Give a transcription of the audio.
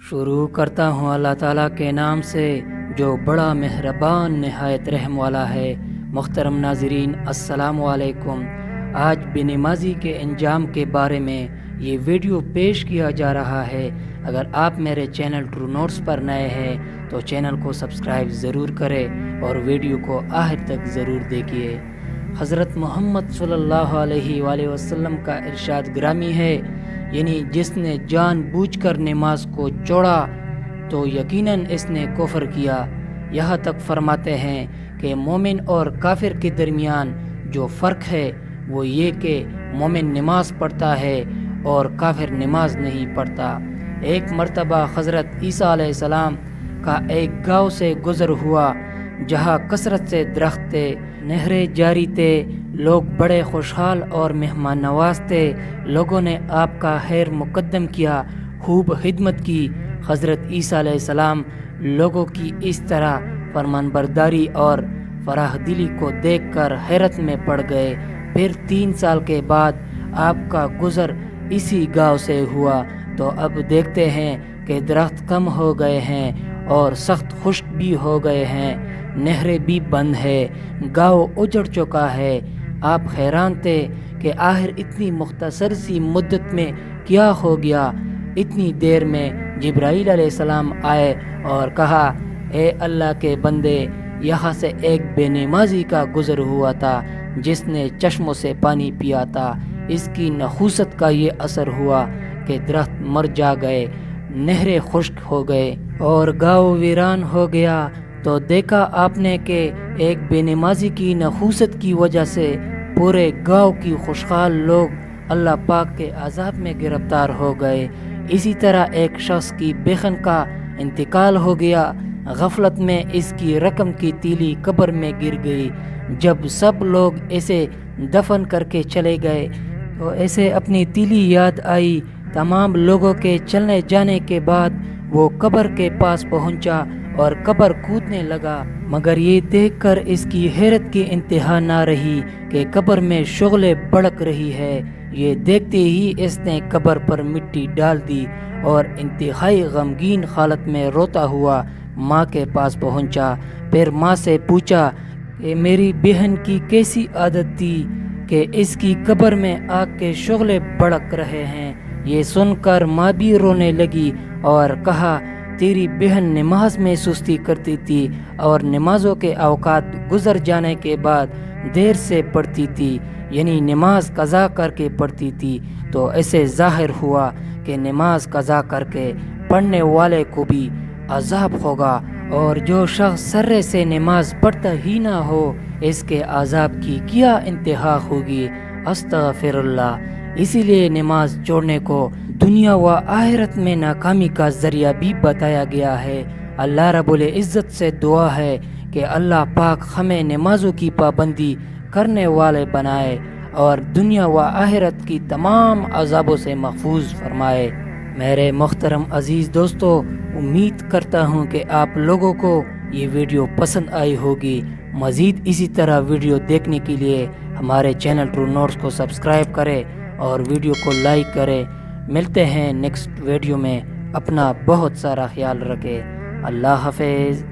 شروع کرتا ہوں اللہ تعالیٰ کے نام سے جو بڑا مہربان نہایت رحم والا ہے۔ محترم ناظرین السلام علیکم۔ آج بے نمازی کے انجام کے بارے میں یہ ویڈیو پیش کیا جا رہا ہے۔ اگر آپ میرے چینل ٹرو نوٹس پر نئے ہیں تو چینل کو سبسکرائب ضرور کریں اور ویڈیو کو آخر تک ضرور دیکھیے۔ حضرت محمد صلی اللہ علیہ وآلہ وسلم کا ارشاد گرامی ہے، یعنی جس نے جان بوجھ کر نماز کو چھوڑا تو یقیناً اس نے کفر کیا۔ یہاں تک فرماتے ہیں کہ مومن اور کافر کے درمیان جو فرق ہے وہ یہ کہ مومن نماز پڑھتا ہے اور کافر نماز نہیں پڑھتا۔ ایک مرتبہ حضرت عیسیٰ علیہ السلام کا ایک گاؤں سے گزر ہوا جہاں کثرت سے درخت تھے، نہریں جاری تھے، لوگ بڑے خوشحال اور مہمان نواز تھے۔ لوگوں نے آپ کا خیر مقدم کیا، خوب خدمت کی۔ حضرت عیسیٰ علیہ السلام لوگوں کی اس طرح فرمان برداری اور فراخ دلی کو دیکھ کر حیرت میں پڑ گئے۔ پھر 3 سال کے بعد آپ کا گزر اسی گاؤں سے ہوا تو اب دیکھتے ہیں کہ درخت کم ہو گئے ہیں اور سخت خشک بھی ہو گئے ہیں، نہریں بھی بند ہے، گاؤں اجڑ چکا ہے۔ آپ حیران تھے کہ آخر اتنی مختصر سی مدت میں کیا ہو گیا۔ اتنی دیر میں جبرائیل علیہ السلام آئے اور کہا، اے اللہ کے بندے، یہاں سے ایک بے نمازی کا گزر ہوا تھا جس نے چشموں سے پانی پیا تھا۔ اس کی نحوست کا یہ اثر ہوا کہ درخت مر جا گئے، نہریں خشک ہو گئے اور گاؤں ویران ہو گیا۔ تو دیکھا آپ نے کہ ایک بے نمازی کی نحوست کی وجہ سے پورے گاؤں کی خوشحال لوگ اللہ پاک کے عذاب میں گرفتار ہو گئے۔ اسی طرح ایک شخص کی بیخن کا انتقال ہو گیا، غفلت میں اس کی رقم کی تیلی قبر میں گر گئی۔ جب سب لوگ اسے دفن کر کے چلے گئے تو اسے اپنی تیلی یاد آئی۔ تمام لوگوں کے چلنے جانے کے بعد وہ قبر کے پاس پہنچا اور قبر کودنے لگا، مگر یہ دیکھ کر اس کی حیرت کی انتہا نہ رہی کہ قبر میں شعلے بھڑک رہی ہے۔ یہ دیکھتے ہی اس نے قبر پر مٹی ڈال دی اور انتہائی غمگین حالت میں روتا ہوا ماں کے پاس پہنچا۔ پھر ماں سے پوچھا کہ میری بہن کی کیسی عادت تھی کہ اس کی قبر میں آگ کے شعلے بھڑک رہے ہیں۔ یہ سن کر ماں بھی رونے لگی اور کہا، تیری بہن نماز میں سستی کرتی تھی اور نمازوں کے اوقات گزر جانے کے بعد دیر سے پڑھتی تھی، یعنی نماز قضا کر کے پڑھتی تھی۔ تو اسے ظاہر ہوا کہ نماز قضا کر کے پڑھنے والے کو بھی عذاب ہوگا، اور جو شخص سرے سے نماز پڑھتا ہی نہ ہو اس کے عذاب کی کیا انتہا ہوگی۔ استغفر اللہ۔ اسی لیے نماز چھوڑنے کو دنیا و آخرت میں ناکامی کا ذریعہ بھی بتایا گیا ہے۔ اللہ رب العزت سے دعا ہے کہ اللہ پاک ہمیں نمازوں کی پابندی کرنے والے بنائے اور دنیا و آخرت کی تمام عذابوں سے محفوظ فرمائے۔ میرے محترم عزیز دوستو، امید کرتا ہوں کہ آپ لوگوں کو یہ ویڈیو پسند آئی ہوگی۔ مزید اسی طرح ویڈیو دیکھنے کے لیے ہمارے چینل ٹرو نوٹس کو سبسکرائب کریں اور ویڈیو کو لائک کریں۔ ملتے ہیں نیکسٹ ویڈیو میں، اپنا بہت سارا خیال رکھیں۔ اللہ حافظ۔